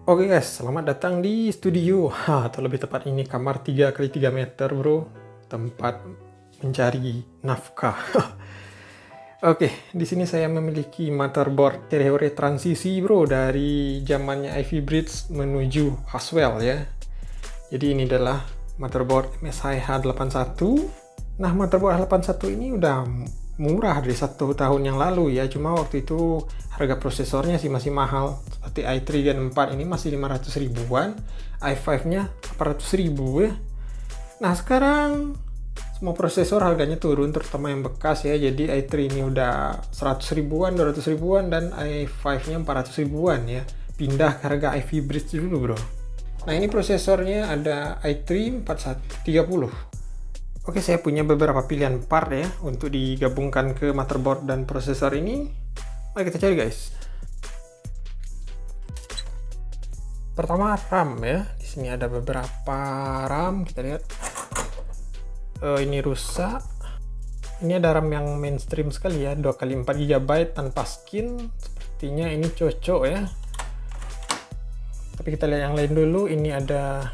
Oke guys, selamat datang di studio. Atau lebih tepat ini kamar 3x3 meter bro. Tempat mencari nafkah. Oke, di sini saya memiliki motherboard teori transisi bro. Dari zamannya Ivy Bridge menuju Haswell ya. Jadi ini adalah motherboard MSI H81. Nah, motherboard H81 ini udah murah dari 1 tahun yang lalu ya, cuma waktu itu harga prosesornya sih masih mahal, seperti i3 Gen 4 ini masih 500 ribuan, i5 nya 400 ribu ya. Nah sekarang semua prosesor harganya turun, terutama yang bekas ya, jadi i3 ini udah 100 ribuan, 200 ribuan, dan i5 nya 400 ribuan ya, pindah ke harga Ivy Bridge dulu bro. Nah ini prosesornya ada i3 4130. Oke, saya punya beberapa pilihan part ya untuk digabungkan ke motherboard dan prosesor ini. Mari kita cari guys. Pertama RAM ya. Di sini ada beberapa RAM, kita lihat. Ini rusak. Ini ada RAM yang mainstream sekali ya, 2x4 GB tanpa skin. Sepertinya ini cocok ya. Tapi kita lihat yang lain dulu. Ini ada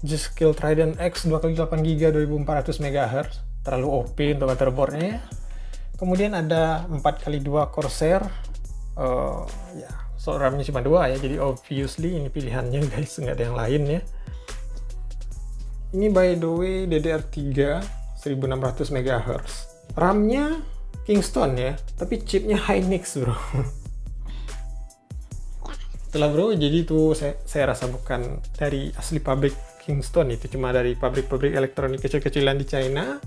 G-Skill Trident X 2x8GB 2400 MHz, terlalu OP untuk motherboardnya ya. Kemudian ada 4x2 Corsair, ya slot RAM-nya cuma 2 ya, jadi obviously ini pilihannya guys, nggak ada yang lain ya. Ini by the way DDR3 1600 MHz, RAM-nya Kingston ya, tapi chipnya Hynix bro. Setelah bro, jadi itu saya rasa bukan dari asli pabrik Kingston, itu cuma dari pabrik-pabrik elektronik kecil-kecilan di China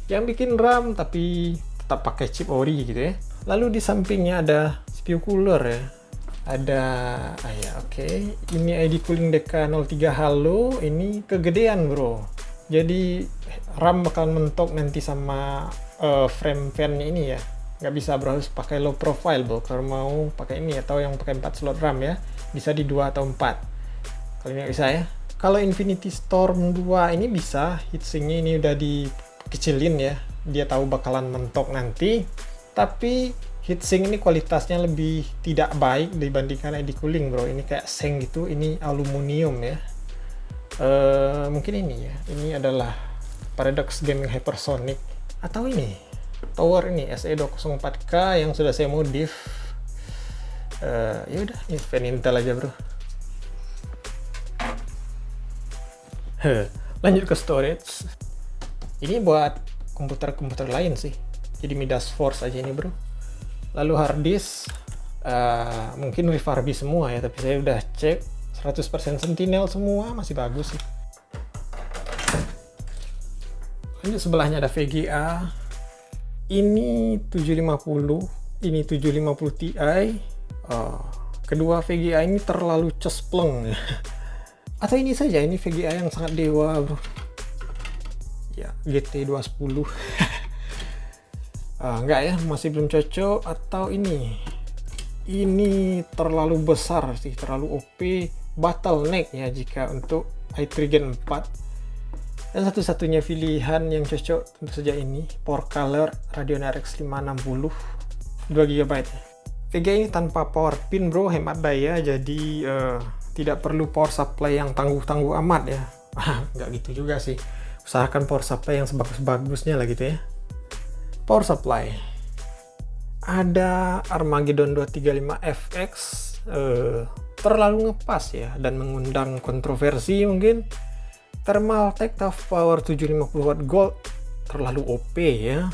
yang bikin RAM tapi tetap pakai chip ori gitu ya. Lalu di sampingnya ada CPU cooler ya, ada oke. Ini ID Cooling DK03 Halo, ini kegedean bro, jadi RAM bakal mentok nanti sama frame fan ini ya, nggak bisa bro, harus pakai low profile bro kalau mau pakai ini, atau yang pakai 4 slot RAM ya, bisa di 2 atau 4. Kalau ini nggak bisa ya. Kalau Infinity Storm 2 ini bisa, heatsinknya ini udah dikecilin ya, dia tahu bakalan mentok nanti, tapi heatsink ini kualitasnya lebih tidak baik dibandingkan ID Cooling bro. Ini kayak seng gitu, ini aluminium ya. Mungkin ini ya, ini adalah Paradox Gaming Hypersonic, atau ini tower ini SE204K yang sudah saya modif. Ya udah, ini fan Intel aja bro. Lanjut ke storage. Ini buat komputer-komputer lain sih, jadi Midas Force aja ini bro. Lalu hard disk mungkin refurbish semua ya, tapi saya udah cek 100% Sentinel semua, masih bagus sih. Lanjut, sebelahnya ada VGA. Ini 750, ini 750 Ti. Kedua VGA ini terlalu cespleng ya. Atau ini saja, ini VGA yang sangat dewa bro ya, GT 210. Enggak ya, masih belum cocok. Atau ini terlalu besar sih, terlalu OP, bottleneck ya jika untuk i3 Gen 4. Dan satu-satunya pilihan yang cocok tentu saja ini Power Color Radeon RX 560 2GB ya. VGA ini tanpa power pin bro, hemat daya, jadi tidak perlu power supply yang tangguh-tangguh amat ya. Nggak gitu juga sih, usahakan power supply yang sebagus-bagusnya lah gitu ya. Power supply ada Armageddon 235FX, terlalu ngepas ya dan mengundang kontroversi mungkin. Thermaltake Tough Power 750W Gold, terlalu OP ya.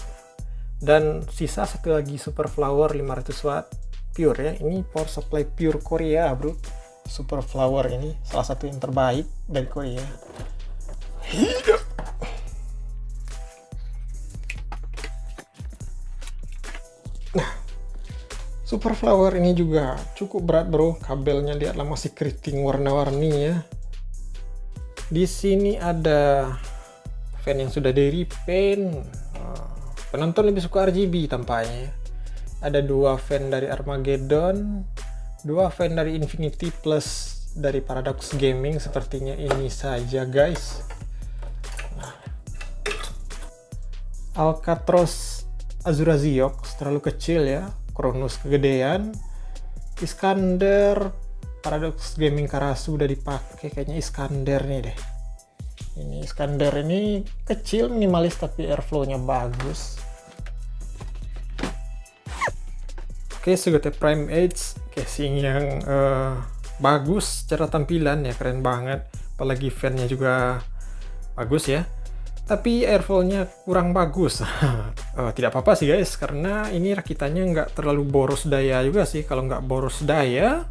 Dan sisa satu lagi Super Flower 500W pure ya, ini power supply pure Korea bro. Super Flower ini salah satu yang terbaik dari Korea. Nah, Super Flower ini juga cukup berat bro, kabelnya lihatlah masih keriting warna-warni ya. Di sini ada fan yang sudah di repaint. Penonton lebih suka RGB tampaknya. Ada 2 fan dari Armageddon, 2 fan dari Infinity, plus dari Paradox Gaming. Sepertinya ini saja guys. Alcatraz Azura Ziox terlalu kecil ya, Kronos kegedean, Iskander Paradox Gaming Karasu udah dipakai, kayaknya Iskander nih deh. Ini Iskander ini kecil, minimalis, tapi airflow-nya bagus. Oke, Sugete Prime Edge, casing yang bagus secara tampilan ya, keren banget. Apalagi fan-nya juga bagus ya. Tapi airflow-nya kurang bagus. Tidak apa-apa sih guys, karena ini rakitannya nggak terlalu boros daya juga sih. Kalau nggak boros daya,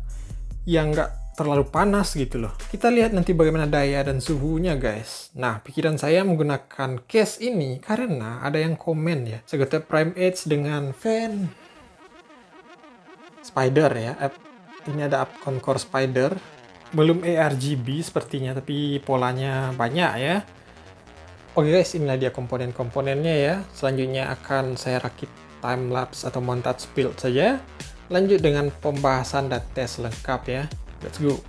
ya nggak terlalu panas gitu loh. Kita lihat nanti bagaimana daya dan suhunya guys. Nah, pikiran saya menggunakan case ini karena ada yang komen ya, Sugete Prime Edge dengan fan Spider ya. Ini ada Upcon Core Spider. Belum ARGB sepertinya, tapi polanya banyak ya. Oke guys, inilah dia komponen-komponennya ya. Selanjutnya akan saya rakit timelapse atau montage build saja. Lanjut dengan pembahasan dan tes lengkap ya. Let's go.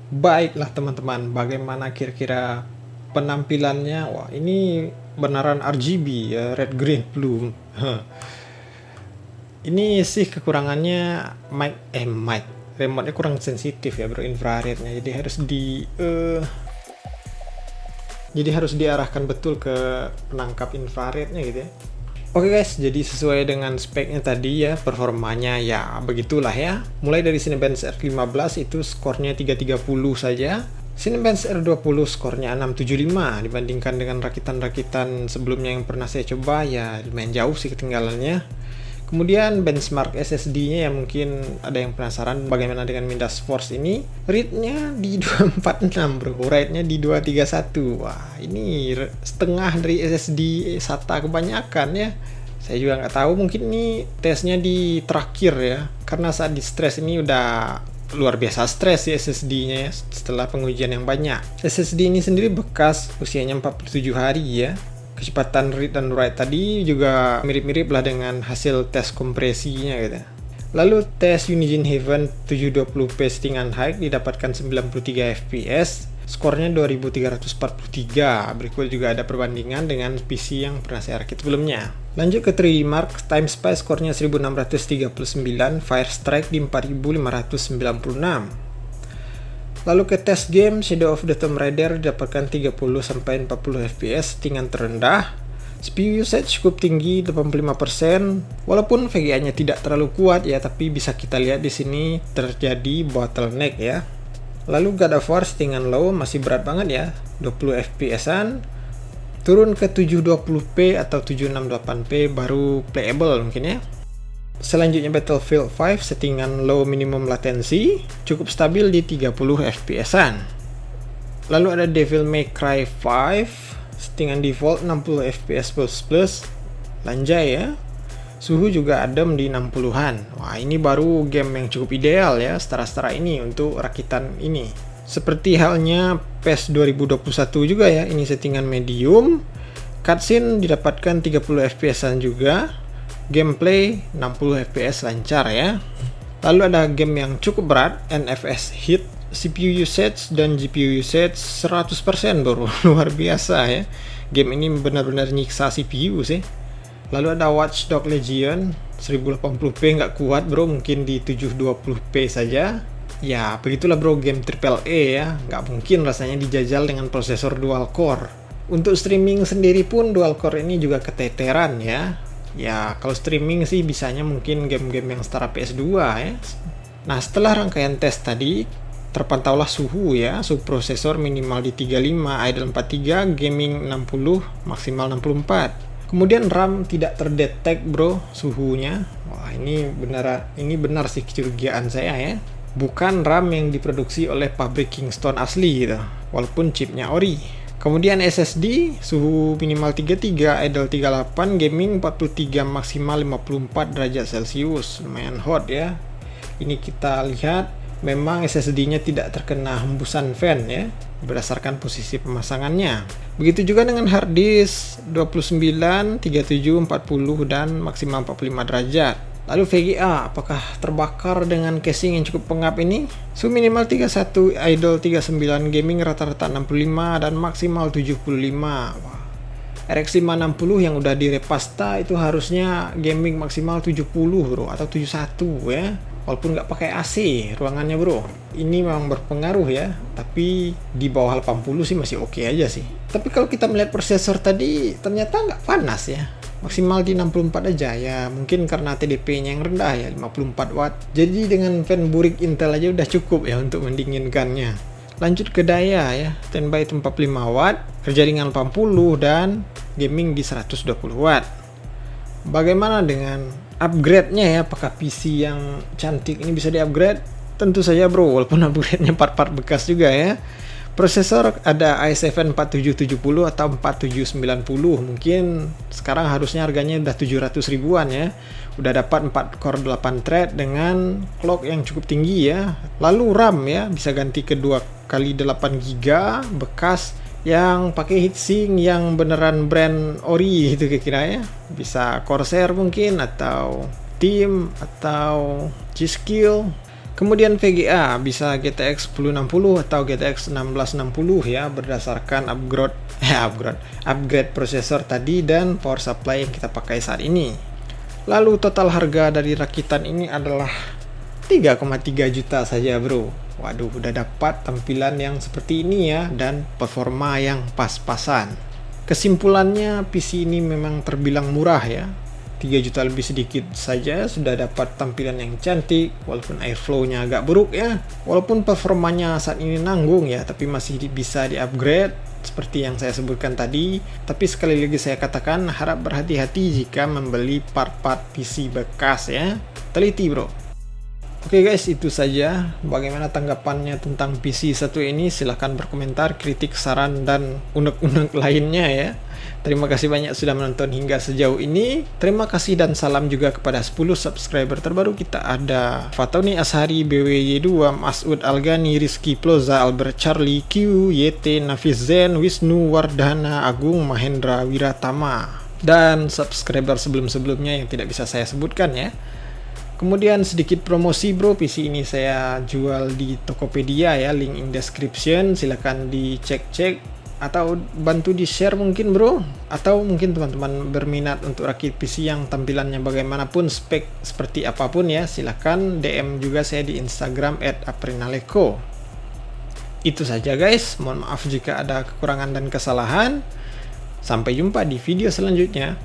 Baiklah teman-teman, bagaimana kira-kira penampilannya? Wah, ini beneran RGB ya, red, green, blue. Ini sih kekurangannya mic, remote-nya kurang sensitif ya bro, infrarednya. Jadi harus diarahkan betul ke penangkap infrarednya gitu ya. Oke guys, jadi sesuai dengan speknya tadi ya, performanya ya begitulah ya. Mulai dari Cinebench R15 itu skornya 330 saja. Cinebench R20 skornya 675, dibandingkan dengan rakitan-rakitan sebelumnya yang pernah saya coba ya lumayan jauh sih ketinggalannya. Kemudian benchmark SSD-nya ya, mungkin ada yang penasaran bagaimana dengan Midas Force ini. Read-nya di 246 bro, write-nya di 231. Wah, ini setengah dari SSD SATA kebanyakan ya. Saya juga nggak tahu, mungkin ini tesnya di terakhir ya. Karena saat di stress ini udah luar biasa stres ya SSD-nya ya, setelah pengujian yang banyak. SSD ini sendiri bekas, usianya 47 hari ya. Kecepatan read dan write tadi juga mirip-mirip lah dengan hasil tes kompresinya gitu. Lalu tes Unigine Heaven 720p settingan high didapatkan 93 fps, skornya 2343. Berikut juga ada perbandingan dengan PC yang pernah saya rakit sebelumnya. Lanjut ke 3D Mark, Time Spy skornya 1639, Firestrike di 4596. Lalu ke tes game, Shadow of the Tomb Raider didapatkan 30-40 fps settingan terendah. CPU usage cukup tinggi 85%, walaupun VGA-nya tidak terlalu kuat ya, tapi bisa kita lihat di sini terjadi bottleneck ya. Lalu God of War settingan low, masih berat banget ya, 20 fps-an. Turun ke 720p atau 768p baru playable mungkin ya. Selanjutnya Battlefield 5 settingan low minimum latency, cukup stabil di 30 fps-an. Lalu ada Devil May Cry 5, settingan default 60 fps plus, lanjai ya. Suhu juga adem di 60-an. Wah, ini baru game yang cukup ideal ya, setara-setara ini untuk rakitan ini. Seperti halnya PES 2021 juga ya, ini settingan medium. Cutscene didapatkan 30 fps-an juga. Gameplay 60 fps lancar ya. Lalu ada game yang cukup berat, NFS Hit. CPU usage dan GPU usage 100% bro. Luar biasa ya. Game ini benar-benar nyiksa CPU sih. Lalu ada Watch Dogs Legion 1080p nggak kuat bro, mungkin di 720p saja. Ya begitulah bro game AAA ya, nggak mungkin rasanya dijajal dengan prosesor dual core. Untuk streaming sendiri pun dual core ini juga keteteran ya. Ya kalau streaming sih bisanya mungkin game-game yang setara PS2 ya. Nah setelah rangkaian tes tadi, terpantaulah suhu ya, suhu prosesor minimal di 35, idle 43, gaming 60, maksimal 64. Kemudian RAM tidak terdetek bro suhunya. Wah ini benar sih kecurigaan saya ya. Bukan RAM yang diproduksi oleh pabrik Kingston asli gitu, walaupun chipnya ori. Kemudian SSD suhu minimal 33, idle 38, gaming 43, maksimal 54 derajat Celcius. Lumayan hot ya. Ini kita lihat memang SSD-nya tidak terkena hembusan fan ya, berdasarkan posisi pemasangannya. Begitu juga dengan hard disk 29, 37, 40 dan maksimal 45 derajat. Lalu VGA apakah terbakar dengan casing yang cukup pengap ini? Suhu minimal 31, idle 39, gaming rata-rata 65 dan maksimal 75. Wah. RX 560 yang udah direpasta itu harusnya gaming maksimal 70 bro, atau 71 ya. Walaupun nggak pakai AC ruangannya bro. Ini memang berpengaruh ya, tapi di bawah 80 sih masih oke aja sih. Tapi kalau kita melihat prosesor tadi ternyata nggak panas ya, maksimal di 64 aja ya. Mungkin karena TDP-nya yang rendah ya, 54 watt. Jadi dengan fan burik Intel aja udah cukup ya untuk mendinginkannya. Lanjut ke daya ya, standby 45 watt, kerja ringan 80 dan gaming di 120 watt. Bagaimana dengan upgrade-nya ya, apakah PC yang cantik ini bisa di-upgrade? Tentu saja bro, walaupun upgrade-nya part-part bekas juga ya. Prosesor ada i7 4770 atau 4790, mungkin sekarang harusnya harganya udah 700 ribuan ya. Udah dapat 4 core 8 thread dengan clock yang cukup tinggi ya. Lalu RAM ya, bisa ganti ke 2x8GB bekas yang pakai heatsink yang beneran brand ori itu kira-kira ya. Bisa Corsair mungkin, atau Team, atau G-Skill. Kemudian VGA bisa GTX 1060 atau GTX 1660 ya, berdasarkan upgrade prosesor tadi dan power supply yang kita pakai saat ini. Lalu total harga dari rakitan ini adalah 3,3 juta saja bro. Waduh, udah dapat tampilan yang seperti ini ya, dan performa yang pas-pasan. Kesimpulannya, PC ini memang terbilang murah ya. 3 juta lebih sedikit saja sudah dapat tampilan yang cantik, walaupun airflow-nya agak buruk ya. Walaupun performanya saat ini nanggung ya, tapi masih bisa di-upgrade seperti yang saya sebutkan tadi. Tapi sekali lagi saya katakan, harap berhati-hati jika membeli part-part PC bekas ya. Teliti bro. Oke guys, itu saja. Bagaimana tanggapannya tentang PC satu ini? Silahkan berkomentar, kritik, saran, dan unek-unek lainnya ya. Terima kasih banyak sudah menonton hingga sejauh ini. Terima kasih dan salam juga kepada 10 subscriber terbaru kita. Ada Fatoni Ashari, BWY2, Masud Algani, Rizky Ploza, Albert Charlie, Q, YT, Nafis Zen, Wisnu Wardana, Agung Mahendra Wiratama, dan subscriber sebelum-sebelumnya yang tidak bisa saya sebutkan ya. Kemudian sedikit promosi bro, PC ini saya jual di Tokopedia ya, link in description, silahkan dicek-cek atau bantu di share mungkin bro, atau mungkin teman-teman berminat untuk rakit PC yang tampilannya bagaimanapun, spek seperti apapun ya, silahkan DM juga saya di Instagram @aprinaleko. Itu saja guys, mohon maaf jika ada kekurangan dan kesalahan. Sampai jumpa di video selanjutnya.